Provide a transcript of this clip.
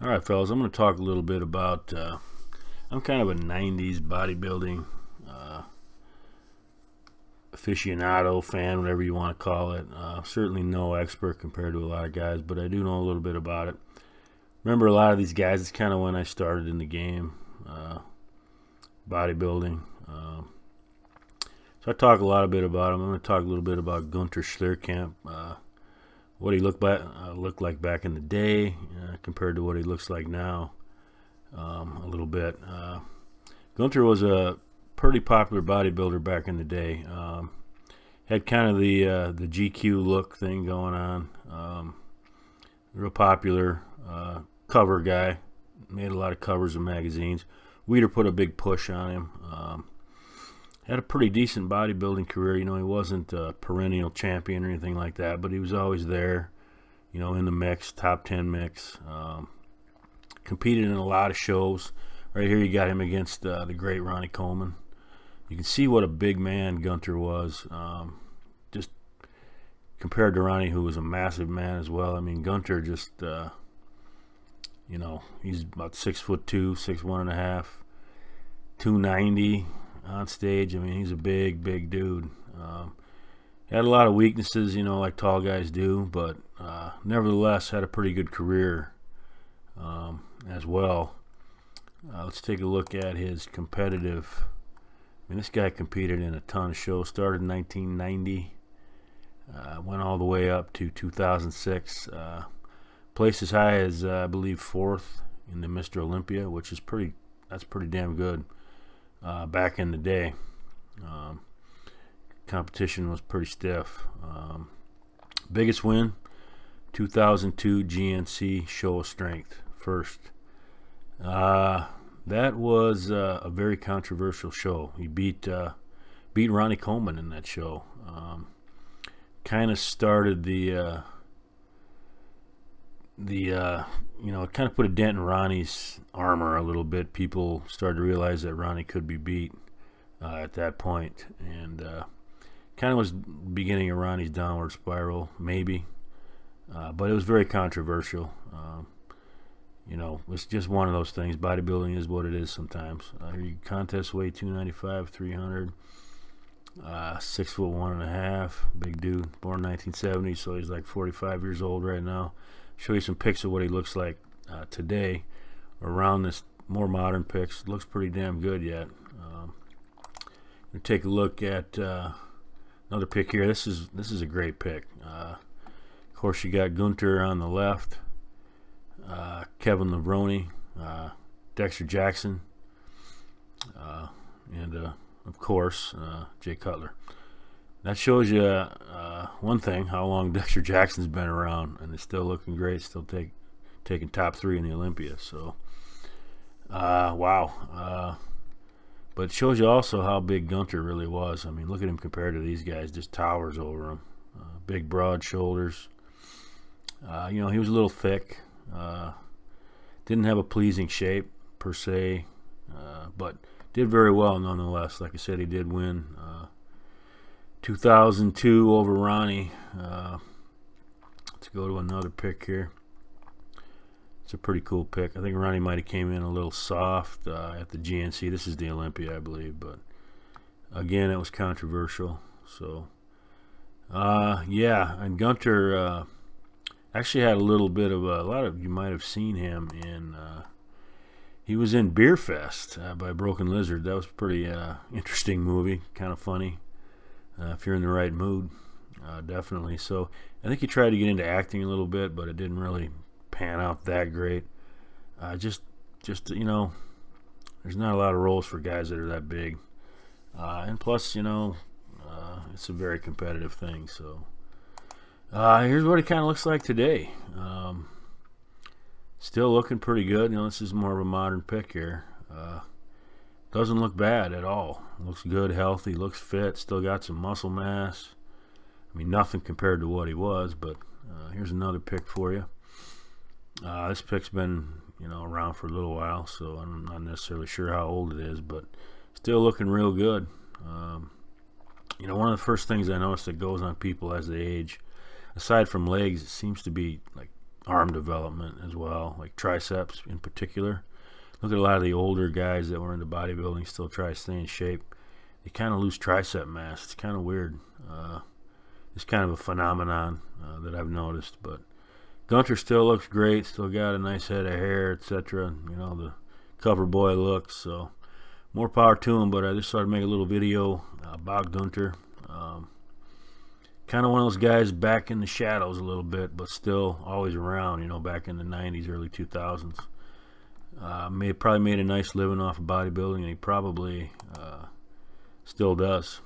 All right, fellas, I'm going to talk a little bit about. I'm kind of a 90s bodybuilding aficionado, fan, whatever you want to call it. Certainly no expert compared to a lot of guys, but I do know a little bit about it. Remember a lot of these guys, it's kind of when I started in the game, bodybuilding. So I talk a lot bit about him. I'm going to talk a little bit about Gunter Schlierkamp, what he looked like back in the day compared to what he looks like now, a little bit. Gunter was a pretty popular bodybuilder back in the day. Had kind of the GQ look thing going on. Real popular cover guy. Made a lot of covers of magazines. Weider put a big push on him. Had a pretty decent bodybuilding career. You know, he wasn't a perennial champion or anything like that, but he was always there, you know, in the mix, top 10 mix. Competed in a lot of shows. Right here you got him against the great Ronnie Coleman. You can see what a big man Gunter was, just compared to Ronnie, who was a massive man as well. I mean, Gunter just, you know, he's about 6'2", 6'1.5", 290 on stage. I mean, he's a big dude. Had a lot of weaknesses, you know, like tall guys do, but nevertheless had a pretty good career as well. Let's take a look at his competitive. I mean, this guy competed in a ton of shows. Started in 1990, went all the way up to 2006. Placed as high as I believe 4th in the Mr. Olympia, which is that's pretty damn good. Back in the day, competition was pretty stiff. Biggest win, 2002 GNC Show of Strength, first. That was a very controversial show. He beat Ronnie Coleman in that show. Kind of started the you know, it kind of put a dent in Ronnie's armor a little bit. People started to realize that Ronnie could be beat at that point, and kind of was beginning of Ronnie's downward spiral, maybe. But it was very controversial. You know, it's just one of those things. Bodybuilding is what it is sometimes. Here you contest weight 295, 300, 6'1.5", big dude, born 1970, so he's like 45 years old right now. Show you some pics of what he looks like today, around this more modern pics. Looks pretty damn good yet. We'll take a look at another pic here. This is a great pic. Of course, you got Gunter on the left, Kevin Levrone, Dexter Jackson, and of course Jay Cutler. That shows you one thing, how long Dexter Jackson's been around, and it's still looking great, still taking top 3 in the Olympia. So wow. But it shows you also how big Gunter really was. I mean, look at him compared to these guys, just towers over him. Big broad shoulders. You know, he was a little thick. Didn't have a pleasing shape per se, but did very well nonetheless. Like I said, he did win 2002 over Ronnie. Let's go to another pic here. It's a pretty cool pic. I think Ronnie might have came in a little soft at the GNC. This is the Olympia, I believe, but again, it was controversial. So yeah, and Gunter actually had a little bit of a lot of you might have seen him in. He was in Beer Fest by Broken Lizard. That was a pretty interesting movie, kind of funny. If you're in the right mood, definitely. So I think he tried to get into acting a little bit, but it didn't really pan out that great. Just you know, there's not a lot of roles for guys that are that big, and plus, you know, it's a very competitive thing. So here's what he kind of looks like today. Still looking pretty good. You know, this is more of a modern pic here. Doesn't look bad at all. Looks good, healthy, looks fit, still got some muscle mass. I mean, nothing compared to what he was, but here's another pic for you. This pic's been, you know, around for a little while, so I'm not necessarily sure how old it is, but still looking real good. You know, one of the first things I noticed that goes on people as they age, aside from legs, it seems to be like arm development as well, like triceps in particular. Look at a lot of the older guys that were into bodybuilding, still try to stay in shape. They kind of lose tricep mass. It's kind of weird. It's kind of a phenomenon that I've noticed. But Gunter still looks great. Still got a nice head of hair, etc. You know, the cover boy looks. So more power to him. But I just thought I'd make a little video about Gunter. Kind of one of those guys back in the shadows a little bit, but still always around. You know, back in the 90s, early 2000s. Probably made a nice living off of bodybuilding, and he probably still does.